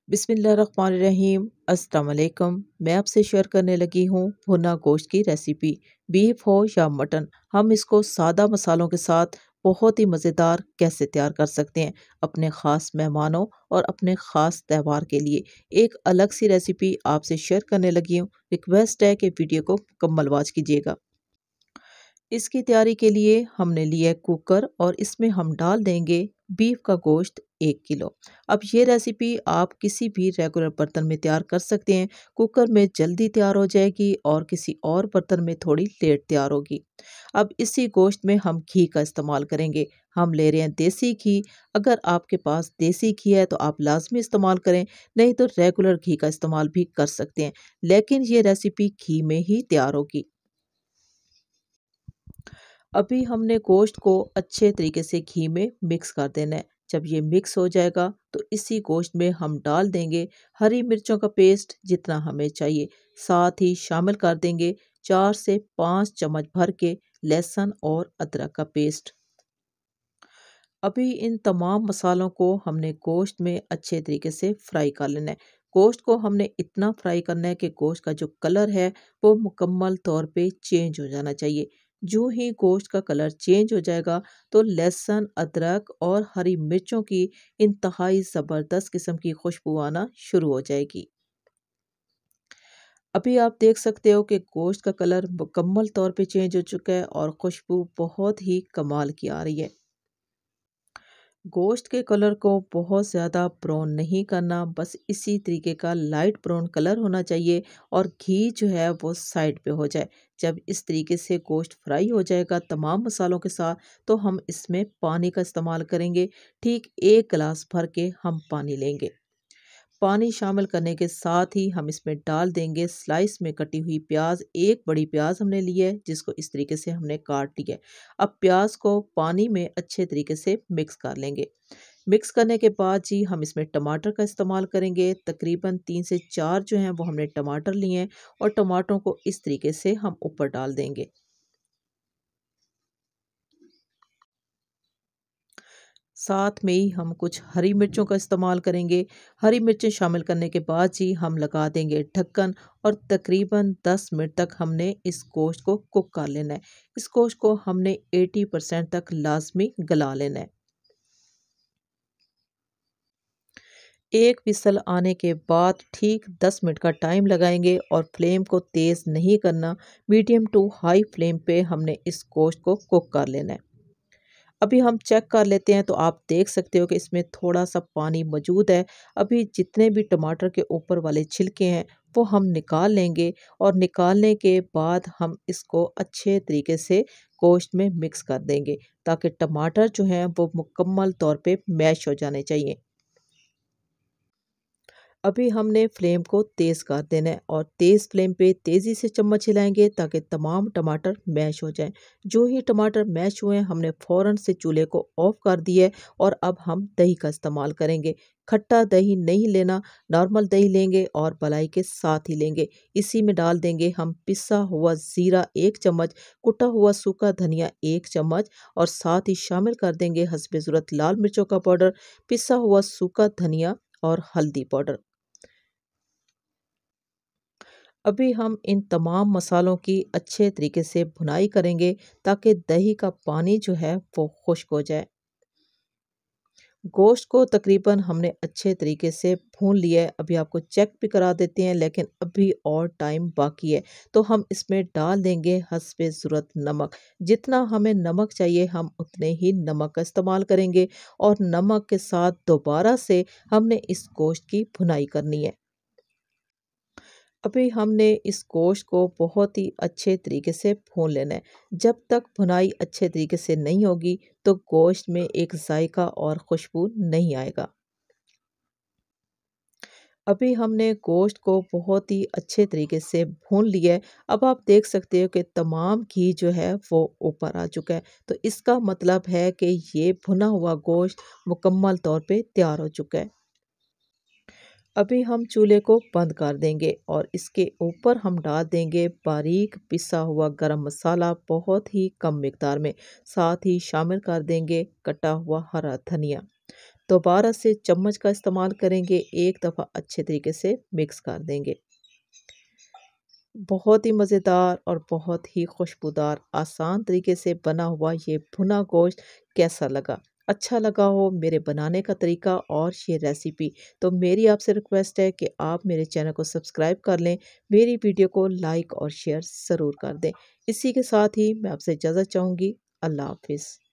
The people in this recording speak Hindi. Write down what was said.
बिस्मिल्लाहिर्रहमानिर्रहीम। अस्सलाम वालेकुम। मैं आपसे शेयर करने लगी हूँ भुना गोश्त की रेसिपी। बीफ हो या मटन, हम इसको सादा मसालों के साथ बहुत ही मज़ेदार कैसे तैयार कर सकते हैं अपने ख़ास मेहमानों और अपने ख़ास त्यौहार के लिए। एक अलग सी रेसिपी आपसे शेयर करने लगी हूँ। रिक्वेस्ट है कि वीडियो को मुकम्मल वॉच कीजिएगा। इसकी तैयारी के लिए हमने लिया है कुकर और इसमें हम डाल देंगे बीफ का गोश्त 1 किलो। अब ये रेसिपी आप किसी भी रेगुलर बर्तन में तैयार कर सकते हैं। कुकर में जल्दी तैयार हो जाएगी और किसी और बर्तन में थोड़ी लेट तैयार होगी। अब इसी गोश्त में हम घी का इस्तेमाल करेंगे। हम ले रहे हैं देसी घी। अगर आपके पास देसी घी है तो आप लाजमी इस्तेमाल करें, नहीं तो रेगुलर घी का इस्तेमाल भी कर सकते हैं, लेकिन ये रेसिपी घी में ही तैयार होगी। अभी हमने गोश्त को अच्छे तरीके से घी में मिक्स कर देना है। जब ये मिक्स हो जाएगा तो इसी गोश्त में हम डाल देंगे हरी मिर्चों का पेस्ट जितना हमें चाहिए। साथ ही शामिल कर देंगे 4 से 5 चम्मच भर के लहसुन और अदरक का पेस्ट। अभी इन तमाम मसालों को हमने गोश्त में अच्छे तरीके से फ्राई कर लेना है। गोश्त को हमने इतना फ्राई करना है कि गोश्त का जो कलर है वो मुकम्मल तौर पे चेंज हो जाना चाहिए। जो ही गोश्त का कलर चेंज हो जाएगा तो लहसुन, अदरक और हरी मिर्चों की इंतहाई ज़बरदस्त किस्म की खुशबू आना शुरू हो जाएगी। अभी आप देख सकते हो कि गोश्त का कलर मुकम्मल तौर पे चेंज हो चुका है और खुशबू बहुत ही कमाल की आ रही है। गोश्त के कलर को बहुत ज़्यादा ब्राउन नहीं करना, बस इसी तरीके का लाइट ब्राउन कलर होना चाहिए और घी जो है वो साइड पे हो जाए। जब इस तरीके से गोश्त फ्राई हो जाएगा तमाम मसालों के साथ, तो हम इसमें पानी का इस्तेमाल करेंगे। ठीक 1 गिलास भर के हम पानी लेंगे। पानी शामिल करने के साथ ही हम इसमें डाल देंगे स्लाइस में कटी हुई प्याज। एक बड़ी प्याज हमने ली है जिसको इस तरीके से हमने काट लिया है। अब प्याज को पानी में अच्छे तरीके से मिक्स कर लेंगे। मिक्स करने के बाद जी हम इसमें टमाटर का इस्तेमाल करेंगे। तकरीबन 3 से 4 जो हैं वो हमने टमाटर लिए हैं और टमाटरों को इस तरीके से हम ऊपर डाल देंगे। साथ में ही हम कुछ हरी मिर्चों का इस्तेमाल करेंगे। हरी मिर्चें शामिल करने के बाद ही हम लगा देंगे ढक्कन और तकरीबन 10 मिनट तक हमने इस गोश्त को कुक कर लेना है। इस गोश्त को हमने 80% तक लाजमी गला लेना है। एक विसल आने के बाद ठीक 10 मिनट का टाइम लगाएंगे और फ्लेम को तेज़ नहीं करना, मीडियम टू हाई फ्लेम पे हमने इस गोश्त को कुक कर लेना है। अभी हम चेक कर लेते हैं तो आप देख सकते हो कि इसमें थोड़ा-सा पानी मौजूद है। अभी जितने भी टमाटर के ऊपर वाले छिलके हैं वो हम निकाल लेंगे और निकालने के बाद हम इसको अच्छे तरीके से गोश्त में मिक्स कर देंगे ताकि टमाटर जो हैं वो मुकम्मल तौर पे मैश हो जाने चाहिए। अभी हमने फ्लेम को तेज़ कर देना है और तेज़ फ्लेम पे तेज़ी से चम्मच हिलाएंगे ताकि तमाम टमाटर मैश हो जाएं। जो ही टमाटर मैश हुए हमने फ़ौरन से चूल्हे को ऑफ कर दिया है और अब हम दही का इस्तेमाल करेंगे। खट्टा दही नहीं लेना, नॉर्मल दही लेंगे और मलाई के साथ ही लेंगे। इसी में डाल देंगे हम पिसा हुआ ज़ीरा 1 चम्मच, कुटा हुआ सूखा धनिया 1 चम्मच और साथ ही शामिल कर देंगे हस्बे ज़रूरत लाल मिर्चों का पाउडर, पिसा हुआ सूखा धनिया और हल्दी पाउडर। अभी हम इन तमाम मसालों की अच्छे तरीके से भुनाई करेंगे ताकि दही का पानी जो है वो खुश्क हो जाए। गोश्त को तकरीबन हमने अच्छे तरीके से भून लिया है। अभी आपको चेक भी करा देते हैं लेकिन अभी और टाइम बाकी है। तो हम इसमें डाल देंगे हस्बे ज़रूरत नमक। जितना हमें नमक चाहिए हम उतने ही नमक का इस्तेमाल करेंगे और नमक के साथ दोबारा से हमने इस गोश्त की भुनाई करनी है। अभी हमने इस गोश्त को बहुत ही अच्छे तरीके से भून लेना है। जब तक भुनाई अच्छे तरीके से नहीं होगी तो गोश्त में एक जायका और खुशबू नहीं आएगा। अभी हमने गोश्त को बहुत ही अच्छे तरीके से भून लिया है। अब आप देख सकते हो कि तमाम घी जो है वो ऊपर आ चुका है। तो इसका मतलब है कि ये भुना हुआ गोश्त मुकम्मल तौर पे तैयार हो चुका है। अभी हम चूल्हे को बंद कर देंगे और इसके ऊपर हम डाल देंगे बारीक पिसा हुआ गरम मसाला बहुत ही कम मिकदार में। साथ ही शामिल कर देंगे कटा हुआ हरा धनिया। दोबारा से चम्मच का इस्तेमाल करेंगे, एक दफ़ा अच्छे तरीके से मिक्स कर देंगे। बहुत ही मज़ेदार और बहुत ही खुशबूदार आसान तरीके से बना हुआ ये भुना गोश्त कैसा लगा? अच्छा लगा हो मेरे बनाने का तरीका और ये रेसिपी, तो मेरी आपसे रिक्वेस्ट है कि आप मेरे चैनल को सब्सक्राइब कर लें, मेरी वीडियो को लाइक और शेयर ज़रूर कर दें। इसी के साथ ही मैं आपसे इजाज़त चाहूँगी। अल्लाह हाफ़िज़।